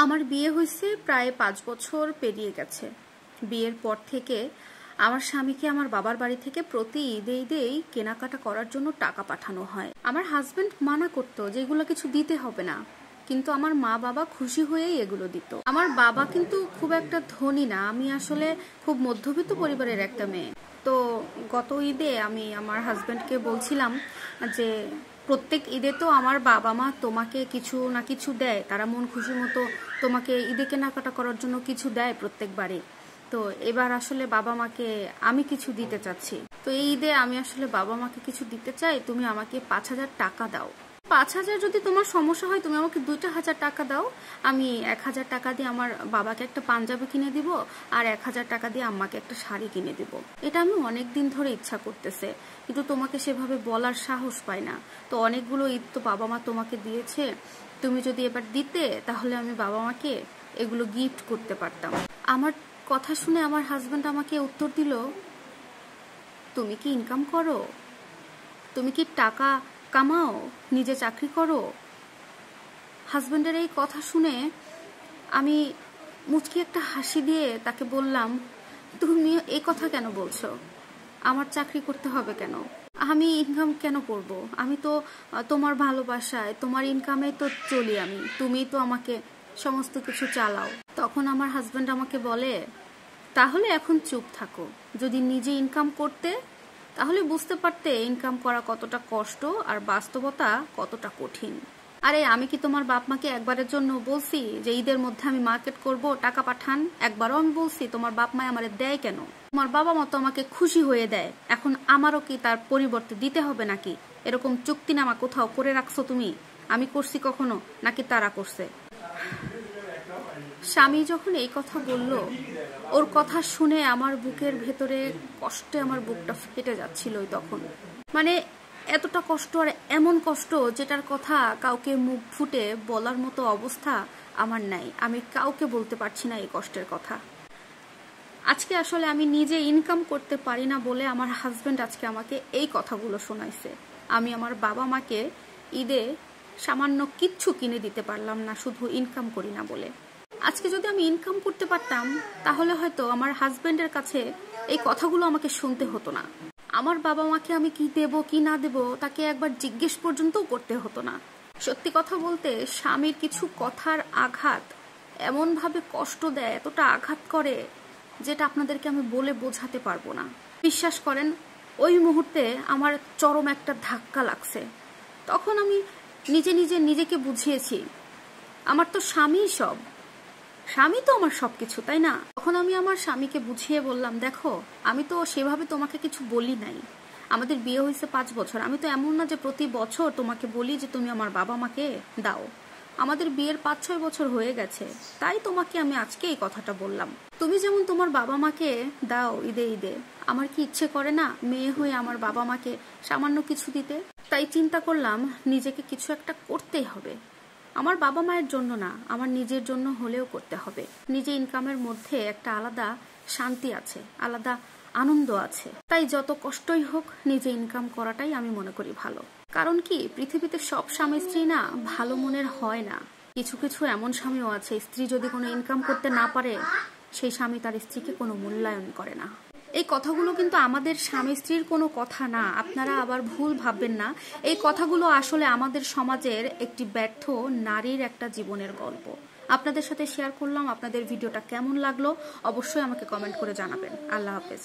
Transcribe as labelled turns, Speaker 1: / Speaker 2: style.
Speaker 1: আমার বিয়ে হয়েছে প্রায় 5 বছর পেরিয়ে গেছে। বিয়ের পর থেকে আমার স্বামীকে আমার বাবার বাড়ি থেকে প্রতি ঈদেই কেনাকাটা করার জন্য টাকা পাঠানো হয়। আমার হাজবেন্ড মানা করতো যে এগুলো কিছু দিতে হবে না, কিন্তু আমার মা বাবা খুশি হয়েই এগুলো দিত। আমার বাবা কিন্তু খুব একটা ধনী না, আমি আসলে খুব মধ্যবিত্ত পরিবারের একটা মেয়ে। তো গত ঈদে আমি আমার হাজবেন্ডকে বলছিলাম যে প্রত্যেক ঈদে তো আমার বাবা মা তোমাকে কিছু না কিছু দেয়, তারা মন খুশি মতো তোমাকে ঈদে কেনাকাটা করার জন্য কিছু দেয় প্রত্যেকবারই। তো এবার আসলে বাবা মাকে আমি কিছু দিতে চাচ্ছি। তো এই ঈদে আমি আসলে বাবা মাকে কিছু দিতে চাই, তুমি আমাকে 5,000 টাকা দাও। 5,000 যদি তোমার সমস্যা হয় তুমি আমাকে 2,000 টাকা দাও, আমি 1,000 টাকা দিয়ে আমার বাবাকে একটা পাঞ্জাবি কিনে দিব, আর 1,000 টাকা দিয়ে আম্মাকে একটা শাড়ি কিনে দিব। এটা আমি অনেকদিন ধরে ইচ্ছা করতেছে, কিন্তু তোমাকে সেভাবে বলার সাহস পাই না। তো অনেকগুলো ঈদ তো বাবা মা তোমাকে দিয়েছে, তুমি যদি এবার দিতে তাহলে আমি বাবা মাকে এগুলো গিফট করতে পারতাম। আমার কথা শুনে আমার হাজবেন্ড আমাকে উত্তর দিল, তুমি কি ইনকাম করো? তুমি কি টাকা কামাও? নিজে চাকরি করো? হাজবেন্ডের এই কথা শুনে আমি মুচকি একটা হাসি দিয়ে তাকে বললাম, তুমি এই কথা কেন বলছো? আমার চাকরি করতে হবে কেন? আমি ইনকাম কেন করব? আমি তো তোমার ভালোবাসায়, তোমার ইনকামে তো চলি আমি, তুমি তো আমাকে সমস্ত কিছু চালাও। তখন আমার হাজবেন্ড আমাকে বলে, তাহলে এখন চুপ থাকো। যদি নিজে ইনকাম করতে তাহলে বুঝতে পারতে ইনকাম করা কতটা কষ্ট আর বাস্তবতা কতটা কঠিন। আরে আমি কি তোমার বাপ মাকে একবারের জন্য বলছি যে ঈদের মধ্যে আমি মার্কেট করব, টাকা পাঠান? একবারও আমি বলছি তোমার বাপ মা আমারে দেয় কেন? তোমার বাবা মা তো আমাকে খুশি হয়ে দেয়, এখন আমারও কি তার পরিবর্তে দিতে হবে নাকি? এরকম চুক্তিনামা কোথাও করে রাখছো তুমি? আমি করছি কখনো, নাকি তারা করছে? স্বামী যখন এই কথা বলল, ওর কথা শুনে আমার বুকের ভেতরে কষ্টে আমার বুকটা ফেটে যাচ্ছিল তখন। মানে এতটা কষ্ট, আর এমন কষ্ট যেটার কথা কাউকে মুখ ফুটে বলার মতো অবস্থা আমার নাই। আমি কাউকে বলতে পারছি না এই কষ্টের কথা। আজকে আসলে আমি নিজে ইনকাম করতে পারি না বলে আমার হাজবেন্ড আজকে আমাকে এই কথাগুলো শোনাইছে। আমি আমার বাবা মাকে ঈদে সামান্য কিচ্ছু কিনে দিতে পারলাম না, শুধু ইনকাম করি না বলে। আজকে যদি আমি ইনকাম করতে পারতাম তাহলে হয়তো আমার হাজবেন্ডের কাছে এই কথাগুলো আমাকে শুনতে হতো না। আমার বাবা মাকে আমি কি দেব কি না দেব তাকে একবার জিজ্ঞেস পর্যন্তও করতে হতো না। সত্যি কথা বলতে স্বামীর কিছু কথার আঘাত এমন ভাবে কষ্ট দেয়, এতটা আঘাত করে যেটা আপনাদেরকে আমি বলে বোঝাতে পারবো না। বিশ্বাস করেন, ওই মুহূর্তে আমার চরম একটা ধাক্কা লাগছে। তখন আমি নিজেকে বুঝিয়েছি, আমার তো স্বামীই সব, স্বামী তো আমার সবকিছু, তাই না? তখন আমি আমার স্বামীকে বুঝিয়ে বললাম, দেখো আমি তো সেভাবে তোমাকে কিছু বলি নাই, আমাদের বিয়ে হয়েছে 5 বছর, আমি তো এমন না যে প্রতি বছর তোমাকে বলি যে তুমি আমার বাবা মাকে দাও। আমাদের বিয়ের 5-6 বছর হয়ে গেছে, তাই তোমাকে আমি আজকে এই কথাটা বললাম। তুমি যেমন তোমার বাবা মাকে দাও ঈদে, আমার কি ইচ্ছে করে না মেয়ে হয়ে আমার বাবা মাকে সামান্য কিছু দিতে? তাই চিন্তা করলাম নিজেকে কিছু একটা করতেই হবে। আমার বাবা মায়ের জন্য না, আমার নিজের জন্য হলেও করতে হবে। নিজে ইনকামের মধ্যে একটা আলাদা শান্তি আছে, আলাদা আনন্দ আছে। তাই যত কষ্টই হোক নিজে ইনকাম করাটাই আমি মনে করি ভালো। কারণ কি, পৃথিবীতে সব স্বামী স্ত্রী না ভালো মনের হয় না। কিছু কিছু এমন স্বামীও আছে, স্ত্রী যদি কোনো ইনকাম করতে না পারে সেই স্বামী তার স্ত্রীকে কোনো মূল্যায়ন করে না। এই কথাগুলো কিন্তু আমাদের স্বামী স্ত্রীর কোনো কথা না, আপনারা আবার ভুল ভাববেন না। এই কথাগুলো আসলে আমাদের সমাজের একটি ব্যর্থ নারীর একটা জীবনের গল্প। আপনাদের সাথে শেয়ার করলাম। আপনাদের ভিডিওটা কেমন লাগলো অবশ্যই আমাকে কমেন্ট করে জানাবেন। আল্লাহ হাফেজ।